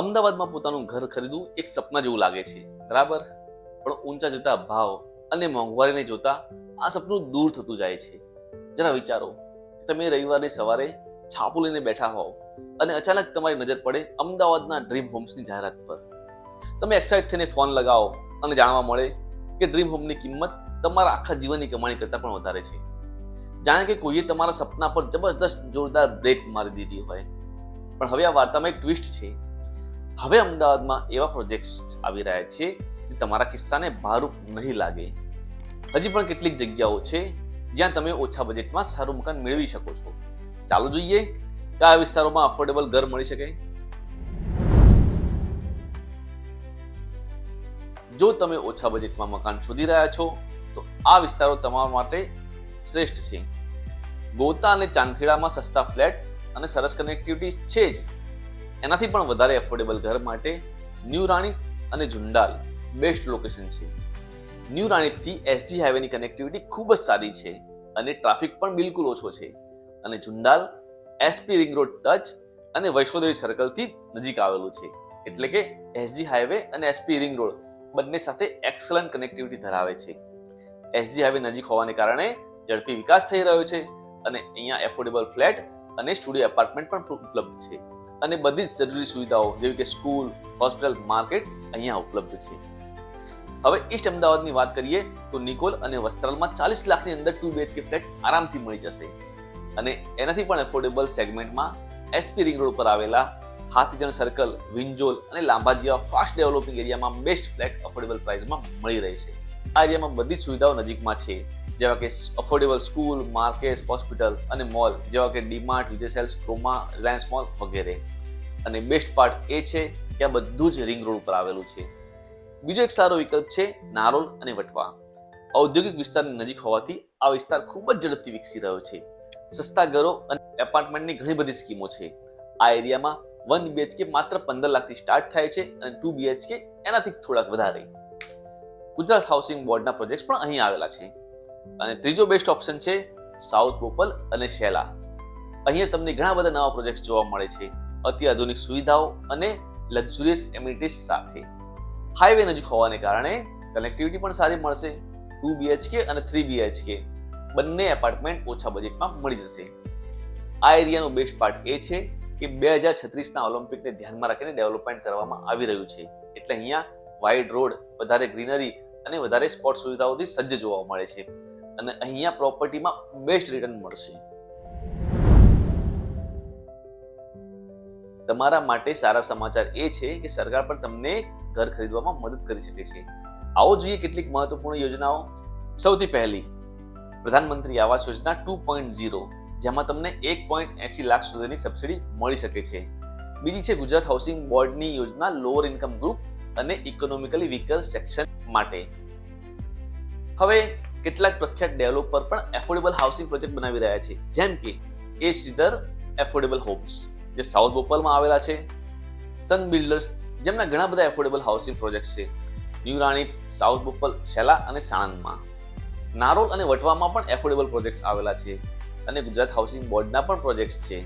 અમદાવાદમાં પોતાનું ઘર ખરીદવું એક સપના જેવું લાગે છે, બરાબર? પણ ઊંચા જતા ભાવ અને મોંઘવારીને જોતા આ સપનું દૂર થતું જાય છે. જરા વિચારો, તમે રવિવારની સવારે છાપું લઈને બેઠા હોવ અને અચાનક તમારી નજર પડે અમદાવાદના ડ્રીમ હોમ્સની જાહેરાત પર. તમે એક્સાઇટ થઈને ફોન લગાવો અને જાણવા મળે કે ડ્રીમ હોમની કિંમત તમારા આખા જીવનની કમાણી કરતાં પણ વધારે છે. જાણે કે કોઈએ તમારા સપના પર જબરદસ્ત જોરદાર બ્રેક મારી દીધી હોય. પણ હવે આ વાર્તામાં એક ટ્વિસ્ટ છે. હવે અમદાવાદમાં એવા પ્રોજેક્ટ્સ આવી રહ્યા છે જે તમારા ખિસ્સાને ભારૂપ નહીં લાગે. હજી પણ કેટલીક જગ્યાઓ છે જ્યાં તમે ઓછા બજેટમાં સારું મકાન મેળવી શકો છો. ચાલો જોઈએ કયા વિસ્તારોમાં અફોર્ડેબલ ઘર મળી શકે. જો તમે ઓછા બજેટમાં મકાન શોધી રહ્યા છો તો આ વિસ્તારો તમારા માટે શ્રેષ્ઠ છે. ગોતા અને ચાંદખેડામાં સસ્તા ફ્લેટ અને સરસ કનેક્ટિવિટી છે જ. એનાથી પણ વધારે એફોર્ડેબલ ઘર માટે ન્યૂ રાણીપ અને ઝુંડાલ બેસ્ટ લોકેશન છે. ન્યૂ રાણીપથી એસજી હાઈવેની કનેક્ટિવિટી ખૂબ જ સારી છે અને ટ્રાફિક પણ બિલકુલ ઓછો છે. અને Zundal SP ring road touch અને વૈષ્ણોદેવી સર્કલથી નજીક આવેલું છે. એટલે કે એસજી હાઈવે અને એસપી રિંગ રોડ બંને સાથે એક્સલન્ટ કનેક્ટિવિટી ધરાવે છે. એસજી હાઈવે નજીક હોવાને કારણે ઝડપી વિકાસ થઈ રહ્યો છે અને અહીંયા એફોર્ડેબલ ફ્લેટ અને સ્ટુડિયો એપાર્ટમેન્ટ પણ ઉપલબ્ધ છે. અને બધી જ જરૂરી સુવિધાઓ જેવી કે સ્કૂલ, હોસ્પિટલ, માર્કેટ અહીંયા ઉપલબ્ધ છે. હવે ઈસ્ટ અમદાવાદની વાત કરીએ તો નિકોલ અને વસ્ત્રાલમાં 40 લાખની અંદર 2 BHK ફ્લેટ આરામથી મળી જશે. અને એનાથી પણ એફોર્ડેબલ સેગમેન્ટમાં એસપી રિંગ રોડ પર આવેલા હાથીજણ સર્કલ, વિંજોલ અને લાંબા જેવા ફાસ્ટ ડેવલપિંગ એરિયામાં બેસ્ટ ફ્લેટ અફોર્ડેબલ પ્રાઇસમાં મળી રહે છે. આ એરિયામાં બધી સુવિધાઓ નજીકમાં છે, જેવા કે અફોર્ડેબલ સ્કૂલ, માર્કેટ, હોસ્પિટલ અને મોલ જેવા કે ડીમાર્ટ, વિજય સેલ્સ, ક્રોમા, રિલાયન્સ મોલ વગેરે. અને બેસ્ટ પાર્ટ એ છે કે આ બધું જ રિંગ રોડ ઉપર આવેલું છે. બીજો એક સારો વિકલ્પ છે નારોલ અને વટવા. ઔદ્યોગિક વિસ્તારની નજીક હોવાથી આ વિસ્તાર ખૂબ જ ઝડપથી વિકસી રહ્યો છે. સસ્તા ઘરો અને એપાર્ટમેન્ટની ઘણી બધી સ્કીમો છે. આ એરિયામાં 1 BHK માત્ર 15 લાખથી સ્ટાર્ટ થાય છે અને 2 BHK એનાથી થોડાક વધારે. ગુજરાત હાઉસિંગ બોર્ડના પ્રોજેક્ટ્સ પણ અહીં આવેલા છે. અને ત્રીજો બેસ્ટ ઓપ્શન છે સાઉથ બોપલ અને શેલા. અહીંયા તમને ઘણા બધા નવા પ્રોજેક્ટ્સ જોવા મળે છે, અતિ આધુનિક સુવિધાઓ અને લક્ઝુરિયસ એમિનિટીઝ સાથે. હાઈવે નજીક હોવાને કારણે કનેક્ટિવિટી પણ સારી મળશે. 2 BHK અને 3 BHK બંને એપાર્ટમેન્ટ ઓછા બજેટમાં મળી જશે. આ એરિયાનો બેસ્ટ પાર્ટ એ છે કે 2036ના ઓલિમ્પિકને ધ્યાનમાં રાખીને ડેવલપમેન્ટ કરવામાં આવી રહ્યું છે. એટલે અહીંયા વાઇડ રોડ, વધારે ગ્રીનરી અને વધારે સ્પોર્ટ સુવિધાઓથી સજ્જ જોવા મળે છે. અને અહીંયા પ્રોપર્ટીમાં બેસ્ટ રિટર્ન મળશે. તમારા માટે સારા સમાચાર એ છે કે સરકાર પણ તમને ઘર ખરીદવામાં મદદ કરી શકે છે. આવો જોઈએ કેટલીક મહત્વપૂર્ણ યોજનાઓ. સૌથી પહેલી, પ્રધાનમંત્રી આવાસ યોજના 2.0, જેમાં તમને 1.80 લાખ સુધીની સબસિડી મળી શકે છે. બીજી છે ગુજરાત હાઉસિંગ બોર્ડની યોજના લોઅર ઇન્કમ ગ્રુપ અને ઇકોનોમિકલી વીકર સેક્શન માટે. હવે કેટલાક પ્રખ્યાત ડેવલપર પણ એફોર્ડેબલ હાઉસિંગ પ્રોજેક્ટ બનાવી રહ્યા છે, જેમ કે એ શ્રીધર એફોર્ડેબલ હોમ્સ જે સાઉથ બોપલમાં આવેલા છે, સન બિલ્ડર્સ જેમના ઘણા બધા એફોર્ડેબલ હાઉસિંગ પ્રોજેક્ટ છે, ન્યૂ રાણીપ, સાઉથ બોપલ, શેલા અને સાણંદમાં. નારોલ અને વટવામાં પણ એફોર્ડેબલ પ્રોજેક્ટ્સ આવેલા છે અને ગુજરાત હાઉસિંગ બોર્ડના પણ પ્રોજેક્ટ્સ છે.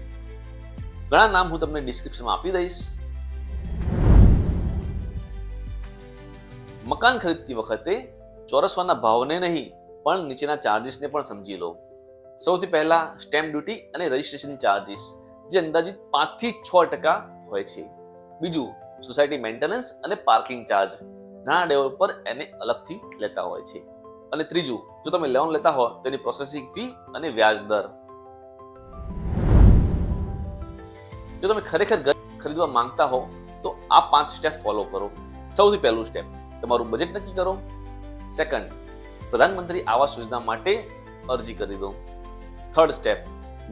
ઘણા નામ હું તમને ડિસ્ક્રિપ્શનમાં આપી દઈશ. મકાન ખરીદતી વખતે ચોરસવાના ભાવને નહીં પણ નીચેના ચાર્જીસને પણ સમજી લો. સૌથી પહેલા સ્ટેમ્પ ડ્યુટી અને રજિસ્ટ્રેશન ચાર્જીસ જે અંદાજિત 5 થી 6% હોય છે. બીજું સોસાયટી મેન્ટેનન્સ અને પાર્કિંગ ચાર્જ, ઘણા ડેવલપર એને અલગથી લેતા હોય છે. અને ત્રીજું, જો તમે લોન લેતા હો તો એની પ્રોસેસિંગ ફી અને વ્યાજ દર. જો તમે ખરેખર ઘર ખરીદવા માંગતા હો તો આ 5 સ્ટેપ ફોલો કરો. સૌથી પહેલું સ્ટેપ, તમારું બજેટ નક્કી કરો. સેકન્ડ, પ્રધાનમંત્રી આવાસ યોજના માટે અરજી કરી દો. થર્ડ સ્ટેપ,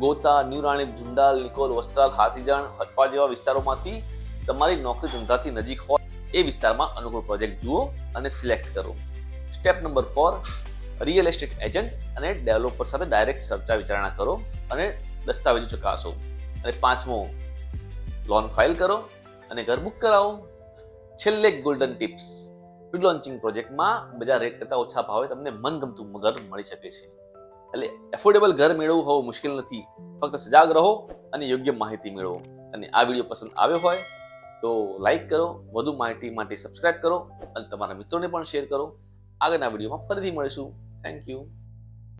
ગોતા, ન્યૂ રાણીપ, ઝુંડાલ, નિકોલ, વસ્ત્રાલ, હાથીજણ, હટવા જેવા વિસ્તારોમાંથી તમારી નોકરી ધંધાથી નજીક હોય એ વિસ્તારમાં અનુકૂળ પ્રોજેક્ટ જુઓ અને સિલેક્ટ કરો. Step number 4, real estate agent અને ડેવલપર સાથે ડાયરેક્ટ ચર્ચા વિચારણા કરો અને દસ્તાવેજો ચકાસો. અને 5મો, લોન ફાઇલ કરો અને ઘર બુક કરાવો. છેલ્લે ગોલ્ડન ટિપ્સ, પ્રી લોન્ચિંગ પ્રોજેક્ટમાં બજાર રેટ કરતા ઓછા ભાવે તમને મનગમતું ઘર મળી શકે છે. એટલે એફોર્ડેબલ ઘર મેળવવું હોવું મુશ્કેલ નથી. ફક્ત સજાગ રહો અને યોગ્ય માહિતી મેળવો. અને આ વિડીયો પસંદ આવ્યો હોય તો લાઈક કરો, વધુ માહિતી માટે સબસ્ક્રાઇબ કરો અને તમારા મિત્રોને પણ શેર કરો. આગળના વિડીયોમાં ફરીથી મળીશું. Thank you.